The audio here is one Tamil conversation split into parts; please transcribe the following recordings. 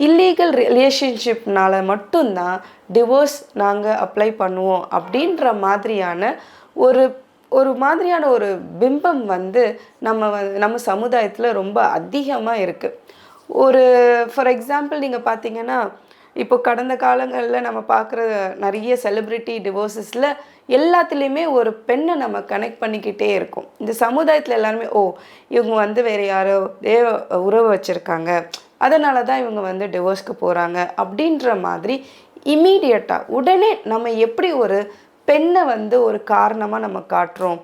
இல்லீகல் ரிலேஷன்ஷிப்னால மட்டும்தான் டிவோர்ஸ் நாங்கள் அப்ளை பண்ணுவோம் அப்படின்ற மாதிரியான ஒரு ஒரு மாதிரியான ஒரு பிம்பம் வந்து நம்ம சமுதாயத்தில் ரொம்ப அதிகமாக இருக்குது. ஒரு ஃபார் எக்ஸாம்பிள் நீங்கள் பார்த்தீங்கன்னா, இப்போ கடந்த காலங்களில் நம்ம பார்க்குற நிறைய செலிப்ரிட்டி டிவோர்ஸஸில் எல்லாத்துலேயுமே ஒரு பெண்ணை நம்ம கனெக்ட் பண்ணிக்கிட்டே இருக்கோம். இந்த சமுதாயத்தில் எல்லாருமே இவங்க வந்து வேறு யாரோ உறவு வச்சுருக்காங்க, அதனால தான் இவங்க வந்து டிவோர்ஸ்க்கு போகிறாங்க அப்படின்ற மாதிரி இம்மீடியட்டாக உடனே நம்ம எப்படி ஒரு பெண்ணை வந்து ஒரு காரணமாக நம்ம காட்டுறோம்.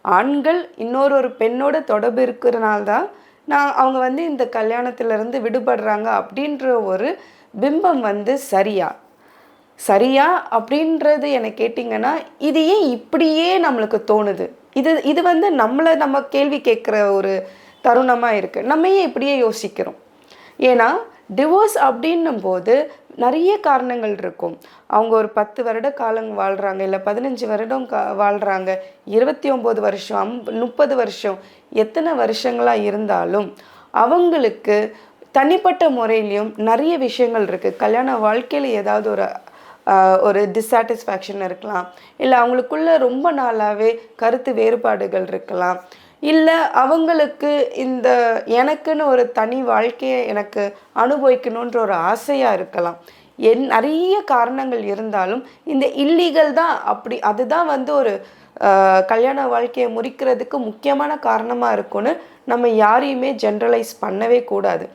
ஆண்கள் இன்னொரு பெண்ணோட தொடர்பு இருக்கிறனால தான் அவங்க வந்து இந்த கல்யாணத்திலிருந்து விடுபடுறாங்க அப்படின்ற ஒரு பிம்பம் வந்து சரியா சரியா அப்படின்றது என்னை கேட்டிங்கன்னா, இது ஏன் இப்படியே நம்மளுக்கு தோணுது? இது வந்து நம்ம கேள்வி கேட்குற ஒரு தருணமாக இருக்குது. நம்ம ஏன் இப்படியே யோசிக்கிறோம்? ஏன்னா டிவோர்ஸ் அப்படின்னும்போது நிறைய காரணங்கள் இருக்கும். அவங்க ஒரு 10 வருட காலம் வாழ்கிறாங்க, இல்லை 15 வருடம் வாழ்கிறாங்க, 29 வருஷம் 30 வருஷம் எத்தனை வருஷங்களாக இருந்தாலும் அவங்களுக்கு தனிப்பட்ட முறையிலையும் நிறைய விஷயங்கள் இருக்குது. கல்யாண வாழ்க்கையில் ஏதாவது ஒரு டிஸாட்டிஸ்ஃபேக்ஷன் இருக்கலாம், இல்லை அவங்களுக்குள்ள ரொம்ப நாளாகவே கருத்து வேறுபாடுகள் இருக்கலாம், இல்லை அவங்களுக்கு எனக்குன்னு ஒரு தனி வாழ்க்கையை எனக்கு அனுபவிக்கணுன்ற ஒரு ஆசையாக இருக்கலாம். நிறைய காரணங்கள் இருந்தாலும் இந்த இல்லீகல் தான் அதுதான் வந்து ஒரு கல்யாண வாழ்க்கையை முறிக்கிறதுக்கு முக்கியமான காரணமாக இருக்கும்னு நம்ம யாரையுமே ஜென்ரலைஸ் பண்ணவே கூடாது.